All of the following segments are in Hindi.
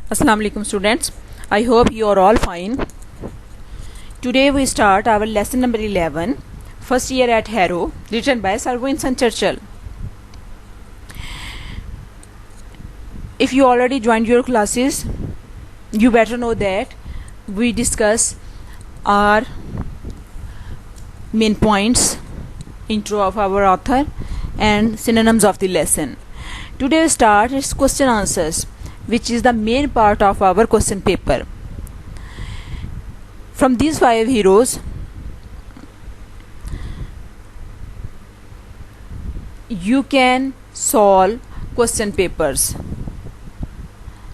Assalamu alaikum students. I hope you are all fine. Today we start our lesson number 11, first year at Harrow, written by Sir Winston Churchill. If you already joined your classes, you better know that we discuss our main points, intro of our author and synonyms of the lesson. Today we start its question answers, which is the main part of our question paper. From these 5 heroes, you can solve question papers.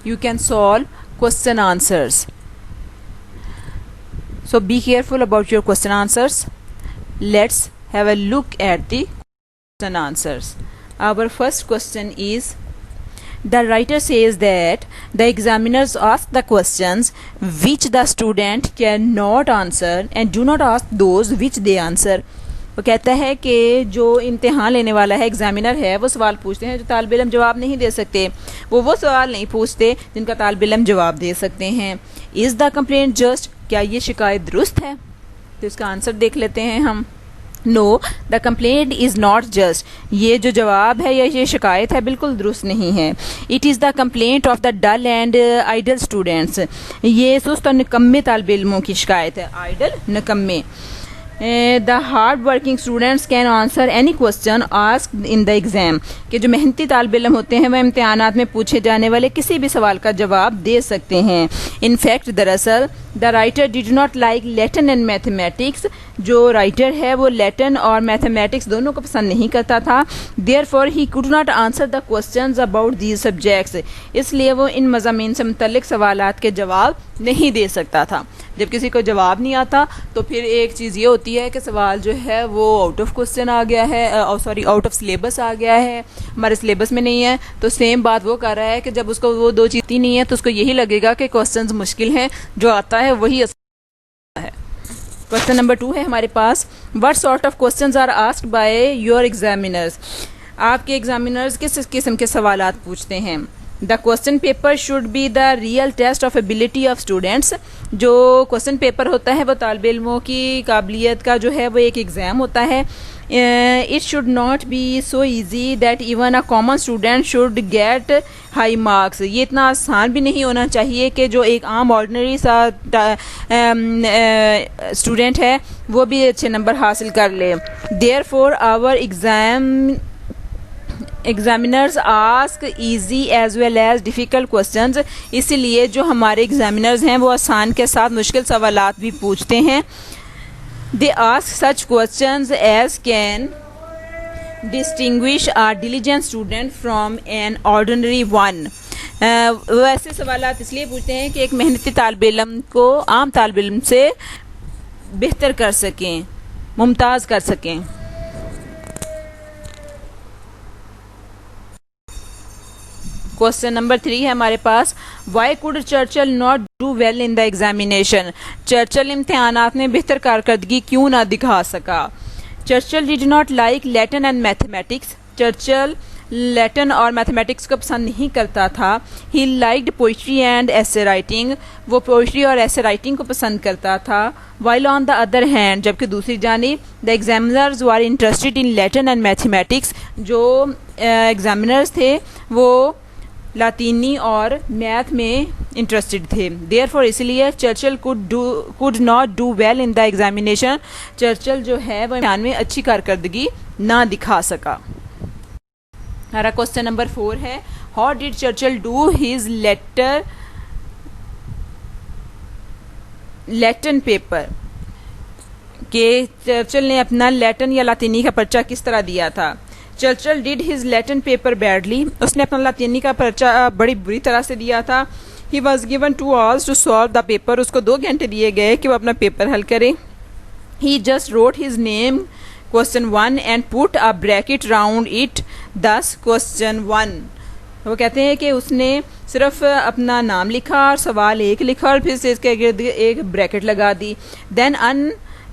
You can solve question answers. So be careful about your question answers. Let's have a look at the question answers. Our first question is, the writer says that the examiners ask the questions which the student cannot answer and do not ask those which they answer. वो कहता है कि जो इम्तिहान लेने वाला है, एग्जामिनर है, वो सवाल पूछते हैं जो तालिब इल्म जवाब नहीं दे सकते. वो सवाल नहीं पूछते जिनका तालिब इल्म जवाब दे सकते हैं. Is the complaint just? क्या ये शिकायत दुरुस्त है? तो इसका आंसर देख लेते हैं हम. No, the complaint is not just. ये जो जवाब है या ये शिकायत है बिल्कुल दुरुस्त नहीं है. It is the complaint of the dull and idle students. ये सुस्त और निकम्मे तालिब इल्मों की शिकायत है. आइडल, निकम्मे. The hard working students can answer any question asked in the exam. कि जो मेहनती तालिब इल्म होते हैं वह इम्तिहानात में पूछे जाने वाले किसी भी सवाल का जवाब दे सकते हैं. इनफैक्ट दरअसल the writer did not like Latin and mathematics. जो राइटर है वो लैटिन और मैथमेटिक्स दोनों को पसंद नहीं करता था. Therefore he could not answer the questions about these subjects. इसलिए वो इन मज़ामीन से मुतल्लिक सवालात के जवाब नहीं दे सकता था. जब किसी को जवाब नहीं आता तो फिर एक चीज़ ये होती है कि सवाल जो है वो आउट ऑफ क्वेश्चन आ गया है, आउट ऑफ सिलेबस आ गया है, हमारे सिलेबस में नहीं है. तो सेम बात वो कर रहा है कि जब उसको वो दो चीज़ें नहीं है तो उसको यही लगेगा कि क्वेश्चंस मुश्किल हैं, जो आता है वही है. क्वेश्चन नंबर 2 है हमारे पास. What sort of questions are asked by your examiners. आपके एग्जामिनर्स किस किस्म के सवालात पूछते हैं. The question paper should be the real test of ability of students. जो क्वेश्चन पेपर होता है वो तालिब इल्मों की काबिलियत का जो है वो एक एग्ज़ाम होता है. It should not be so easy that even a common student should get high marks. ये इतना आसान भी नहीं होना चाहिए कि जो एक आम ऑर्डिनरी सा स्टूडेंट है वो भी अच्छे नंबर हासिल कर ले. Therefore our examiners ask easy as well as difficult questions. इसीलिए जो हमारे एग्जामिनर्स हैं वो आसान के साथ मुश्किल सवालात भी पूछते हैं. They ask such questions as can distinguish a diligent student from an ordinary one. वो ऐसे सवालात इसलिए पूछते हैं कि एक मेहनती तालिब इल्म को आम तालिब इल्म से बेहतर कर सकें, मुमताज़ कर सकें. क्वेश्चन नंबर 3 है हमारे पास. Why could Churchill not do well in the examination. Churchill इम्तिहानात में बेहतर कारकर्दगी क्यों ना दिखा सका. Churchill did not like Latin and mathematics. Churchill Latin और मैथमेटिक्स को पसंद नहीं करता था. He liked poetry and essay writing. वो पोइट्री और ऐसे राइटिंग को पसंद करता था. While on the other hand, जबकि दूसरी जानिब the examiners were interested in Latin and mathematics. जो एग्जामिनर्स थे वो लातीनी और मैथ में इंटरेस्टेड थे. देयरफॉर इसलिए Churchill could not do well in the examination. Churchill जो है वो इम्तिहान में अच्छी कारकर्दगी ना दिखा सका. हमारा क्वेश्चन नंबर 4 है. How did Churchill do his Latin paper. के चर्चिल ने अपना लैटिन या लातीनी का पर्चा किस तरह दिया था. Churchill did his Latin paper badly. उसने अपना लातीनी का पर्चा बड़ी बुरी तरह से दिया था. He was given 2 hours to solve the paper. उसको 2 घंटे दिए गए कि वो अपना पेपर हल करे. He just wrote his name question 1 and put a bracket round it, thus question 1. वो कहते हैं कि उसने सिर्फ अपना नाम लिखा और सवाल 1 लिखा और फिर से इसके गिर्द एक ब्रैकेट लगा दी. Then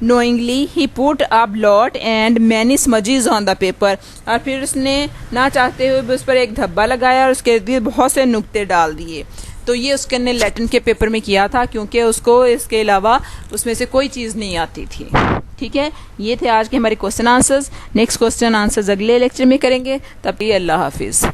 knowingly he put a blot and many smudges on the paper. और फिर उसने ना चाहते हुए भी उस पर एक धब्बा लगाया और उसके इर्द गिर्द बहुत से नुक्ते डाल दिए. तो ये उसके ने लैटिन के पेपर में किया था, क्योंकि उसको इसके अलावा उसमें से कोई चीज़ नहीं आती थी। ठीक है, ये थे आज के हमारे question answers. Next question answers अगले लेक्चर में करेंगे। तब तक अल्लाह हाफिज़।